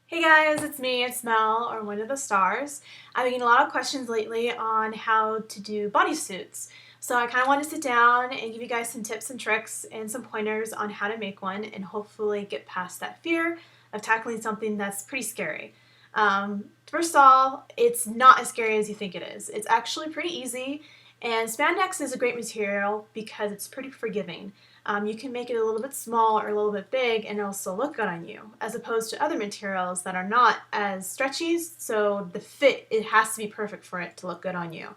Hey guys, it's me, it's Mel, or One of the Stars. I've been getting a lot of questions lately on how to do bodysuits. So I kind of want to sit down and give you guys some tips and tricks and some pointers on how to make one and hopefully get past that fear of tackling something that's pretty scary. First of all, it's not as scary as you think it is. It's actually pretty easy, and spandex is a great material because it's pretty forgiving. You can make it a little bit small or a little bit big and it'll still look good on you, as opposed to other materials that are not as stretchy, so the fit, it has to be perfect for it to look good on you.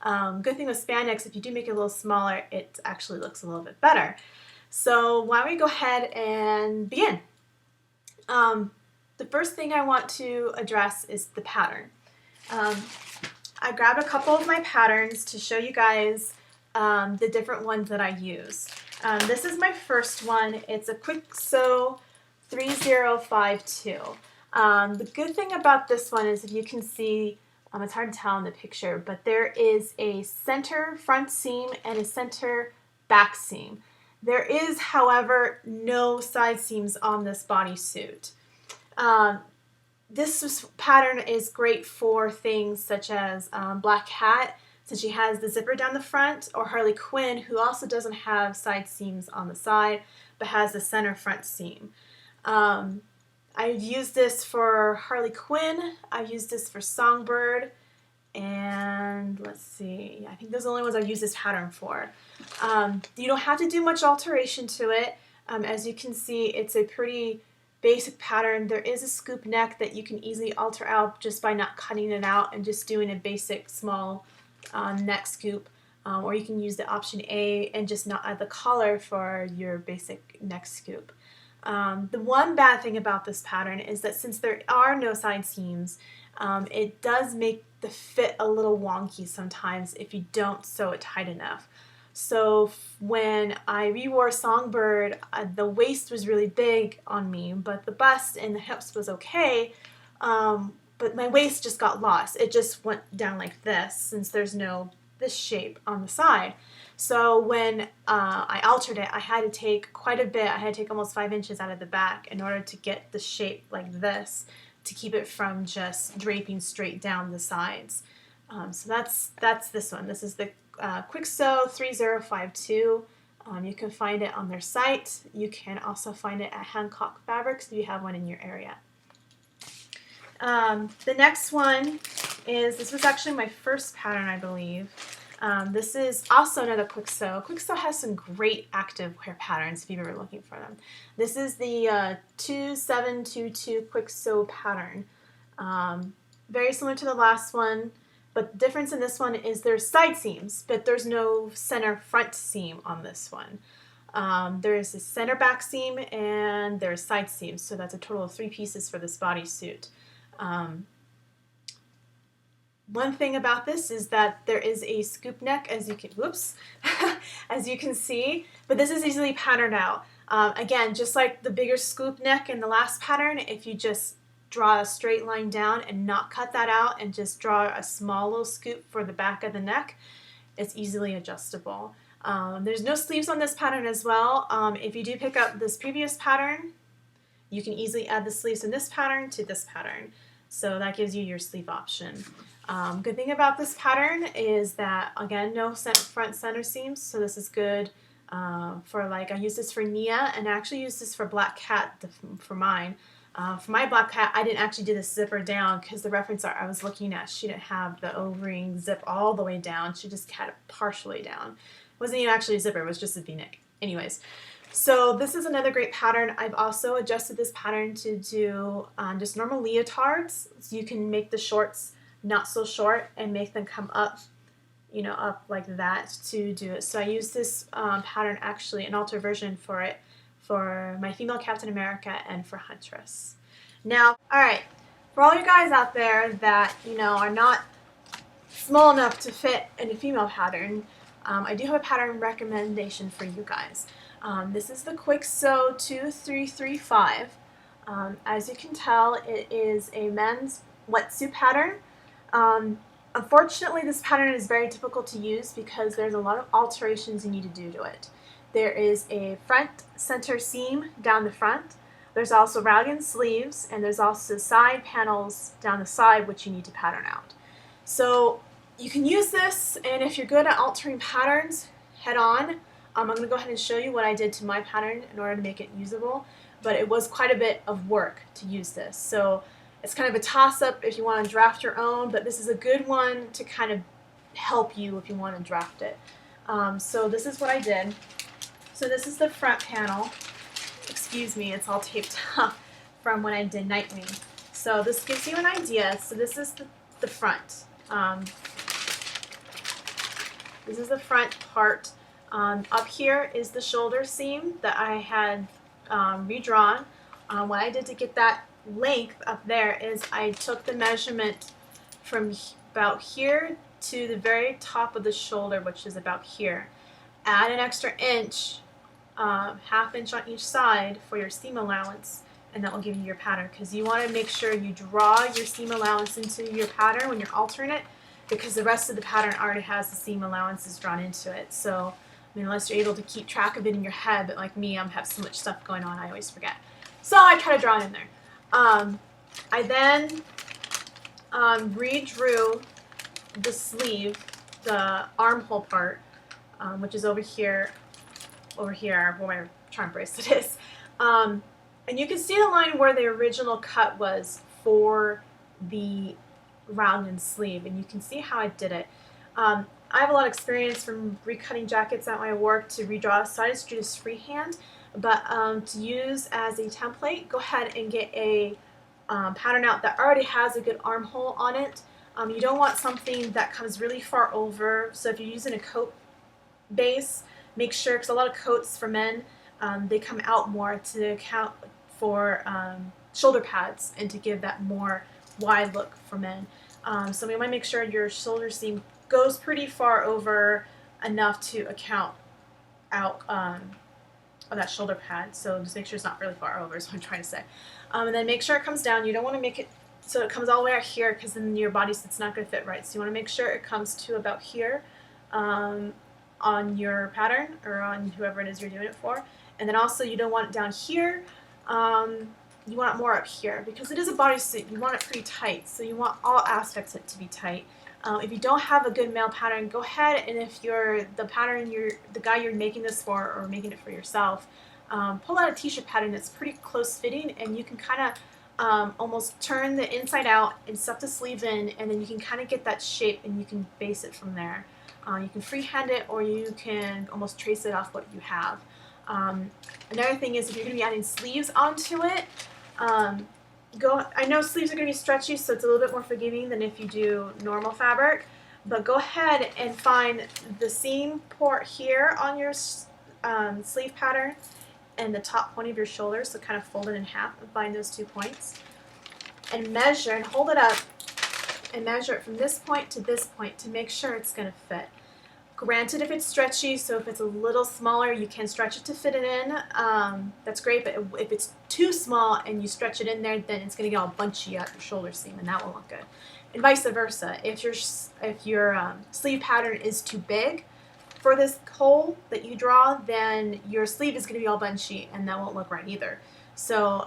Good thing with spandex, if you do make it a little smaller, it actually looks a little bit better. So why don't we go ahead and begin? The first thing I want to address is the pattern. I grabbed a couple of my patterns to show you guys the different ones that I use. This is my first one. It's a Quick Sew 3052. The good thing about this one is, if you can see, it's hard to tell in the picture, but there is a center front seam and a center back seam. There is, however, no side seams on this bodysuit. This pattern is great for things such as Black Cat, since she has the zipper down the front, or Harley Quinn, who also doesn't have side seams on the side, but has the center front seam. I've used this for Harley Quinn, I've used this for Songbird, and let's see, I think those are the only ones I've used this pattern for. You don't have to do much alteration to it. As you can see, it's a pretty basic pattern. There is a scoop neck that you can easily alter out just by not cutting it out and just doing a basic small neck scoop, or you can use the option A and just not add the collar for your basic neck scoop. The one bad thing about this pattern is that since there are no side seams, it does make the fit a little wonky sometimes if you don't sew it tight enough. So when I rewore Songbird, the waist was really big on me, but the bust and the hips was okay. But my waist just got lost. It just went down like this, since there's no this shape on the side. So when I altered it, I had to take quite a bit. I had to take almost 5 inches out of the back in order to get the shape like this, to keep it from just draping straight down the sides. So that's this one. This is the Quick Sew 3052. You can find it on their site. You can also find it at Hancock Fabrics if you have one in your area. The next one is, this was actually my first pattern, I believe. This is also another Quick Sew. Quick Sew has some great active wear patterns if you've ever looking for them. This is the 2722 Quick Sew pattern. Very similar to the last one, but the difference in this one is there's side seams, but there's no center front seam on this one. There is a center back seam and there's side seams, so that's a total of 3 pieces for this bodysuit. One thing about this is that there is a scoop neck, as you can, as you can see, but this is easily patterned out. Again, just like the bigger scoop neck in the last pattern, if you just draw a straight line down and not cut that out and just draw a small little scoop for the back of the neck, it's easily adjustable. There's no sleeves on this pattern as well. If you do pick up this previous pattern, you can easily add the sleeves in this pattern to this pattern. So that gives you your sleeve option. Good thing about this pattern is that, again, no front center seams, so this is good for, like, I use this for Nia, and I actually use this for Black Cat for mine. For my Black Cat, I didn't actually do the zipper down because the reference art I was looking at, she didn't have the O-ring zip all the way down. She just had it partially down. It wasn't even actually a zipper, it was just a V-neck. Anyways, so this is another great pattern. I've also adjusted this pattern to do just normal leotards. So you can make the shorts not so short and make them come up, you know, up like that to do it. So I use this pattern, actually an alter version for it, for my female Captain America and for Huntress. Now, alright, for all you guys out there that, you know, are not small enough to fit in a female pattern, I do have a pattern recommendation for you guys. This is the Quick Sew 2335. As you can tell, it is a men's wetsuit pattern. Unfortunately, this pattern is very difficult to use because there's a lot of alterations you need to do to it. There is a front center seam down the front. There's also raglan sleeves, and there's also side panels down the side which you need to pattern out. So you can use this, and if you're good at altering patterns, head on. I'm going to go ahead and show you what I did to my pattern in order to make it usable, but it was quite a bit of work to use this. So it's kind of a toss-up if you want to draft your own, but this is a good one to kind of help you if you want to draft it. So this is what I did. So this is the front panel. Excuse me, it's all taped up from when I did Nightwing. So this gives you an idea. So this is the front. This is the front part. Up here is the shoulder seam that I had redrawn. What I did to get that length up there is I took the measurement from about here to the very top of the shoulder, which is about here. Add an extra inch, half inch on each side for your seam allowance, and that will give you your pattern, because you want to make sure you draw your seam allowance into your pattern when you're altering it, because the rest of the pattern already has the seam allowances drawn into it. So I mean, unless you're able to keep track of it in your head, but like me, I have so much stuff going on, I always forget. So I try to draw it in there. I then redrew the sleeve, the armhole part, which is over here, where my charm bracelet is. And you can see the line where the original cut was for the raglan sleeve, and you can see how I did it. I have a lot of experience from recutting jackets at my work to redraw, so I just do this freehand. But to use as a template, go ahead and get a pattern out that already has a good armhole on it. You don't want something that comes really far over, so if you're using a coat base, make sure, because a lot of coats for men, they come out more to account for shoulder pads and to give that more wide look for men. So we want to make sure your shoulder seam goes pretty far over enough to account out of that shoulder pad. So just make sure it's not really far over is what I'm trying to say. And then make sure it comes down. You don't want to make it so it comes all the way out here, because then your bodysuit's not going to fit right. So you want to make sure it comes to about here on your pattern, or on whoever it is you're doing it for. And then also you don't want it down here. You want it more up here, because it is a bodysuit. You want it pretty tight, so you want all aspects of it to be tight. If you don't have a good male pattern, go ahead, and if you're the guy you're making this for, or making it for yourself, pull out a t-shirt pattern that's pretty close fitting, and you can kind of almost turn the inside out and stuff the sleeve in, and then you can kind of get that shape, and you can base it from there. You can freehand it, or you can almost trace it off what you have. Another thing is, if you're going to be adding sleeves onto it, I know sleeves are going to be stretchy, so it's a little bit more forgiving than if you do normal fabric, but go ahead and find the seam port here on your sleeve pattern and the top point of your shoulder, so kind of fold it in half and find those 2 points, and measure and hold it up and measure it from this point to make sure it's going to fit. Granted, if it's stretchy, so if it's a little smaller, you can stretch it to fit it in. That's great, but if it's too small and you stretch it in there, then it's going to get all bunchy at your shoulder seam, and that won't look good. And vice versa. If your sleeve pattern is too big for this hole that you draw, then your sleeve is going to be all bunchy, and that won't look right either. So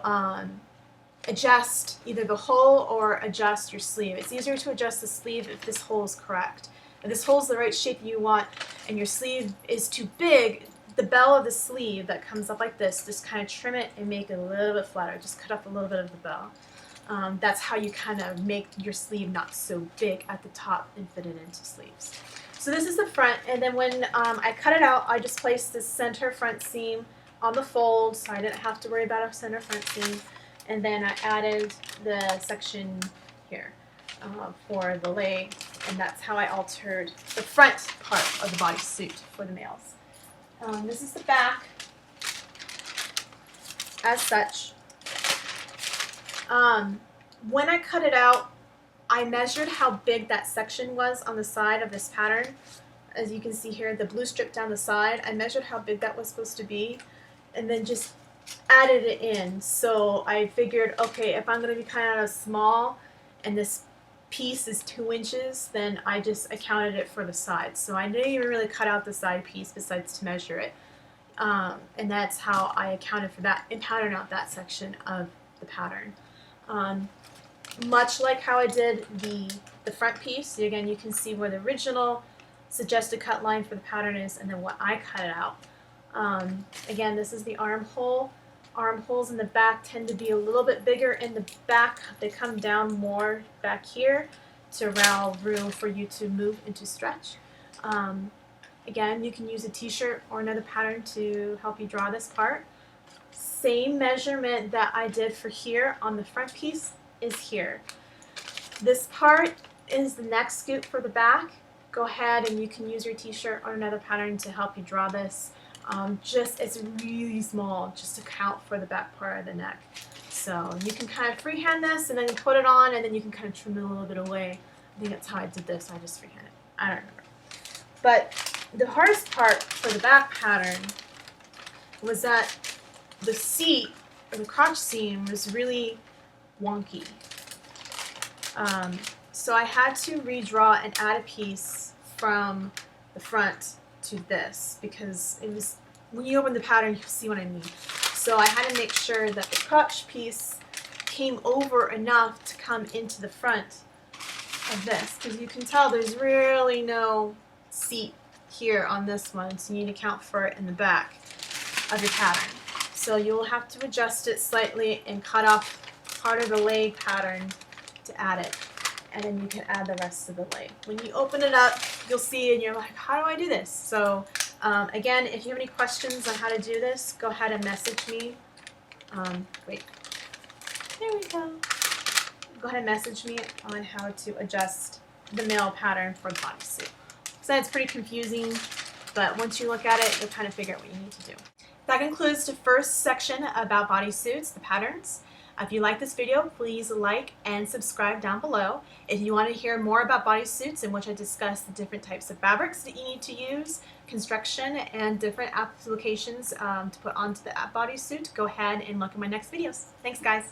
adjust either the hole or adjust your sleeve. It's easier to adjust the sleeve if this hole is correct. If this hole's the right shape you want and your sleeve is too big, the bell of the sleeve that comes up like this, just kind of trim it and make it a little bit flatter. Just cut off a little bit of the bell. That's how you kind of make your sleeve not so big at the top and fit it into sleeves. So this is the front, and then when I cut it out, I just placed this center front seam on the fold, so I didn't have to worry about a center front seam. And then I added the section here for the leg, and that's how I altered the front part of the bodysuit for the males. This is the back as such. When I cut it out, I measured how big that section was on the side of this pattern. As you can see here, the blue strip down the side, I measured how big that was supposed to be, and then just added it in. So I figured, okay, if I'm going to be kind of small and this piece is 2 inches, then I counted it for the sides. So I didn't even really cut out the side piece besides to measure it. And that's how I accounted for that and patterned out that section of the pattern. Much like how I did the front piece, so again you can see where the original suggested cut line for the pattern is and then what I cut it out. Again, this is the armhole. Armholes in the back tend to be a little bit bigger in the back. They come down more back here to allow room for you to move and to stretch. Again, you can use a t-shirt or another pattern to help you draw this part. Same measurement that I did for here on the front piece is here. This part is the neck scoop for the back. Go ahead and you can use your t-shirt or another pattern to help you draw this. It's really small just to count for the back part of the neck. So you can kind of freehand this and then you put it on and then you can kind of trim it a little bit away. I think that's how I did this. I just freehand it. I don't remember. But the hardest part for the back pattern was that the seat or the crotch seam was really wonky. So I had to redraw and add a piece from the front to this because it was, when you open the pattern you see what I mean. So I had to make sure that the crotch piece came over enough to come into the front of this, because you can tell there's really no seat here on this one, so you need to account for it in the back of your pattern. So you'll have to adjust it slightly and cut off part of the leg pattern to add it, and then you can add the rest of the leg. When you open it up, you'll see and you're like, how do I do this? So again, if you have any questions on how to do this, go ahead and message me. Wait, there we go. Go ahead and message me on how to adjust the male pattern for the bodysuit. So it's pretty confusing, but once you look at it, you'll kind of figure out what you need to do. That concludes the first section about bodysuits, the patterns. If you like this video, please like and subscribe down below. If you want to hear more about bodysuits, in which I discuss the different types of fabrics that you need to use, construction, and different applications to put onto the bodysuit, go ahead and look at my next videos. Thanks, guys.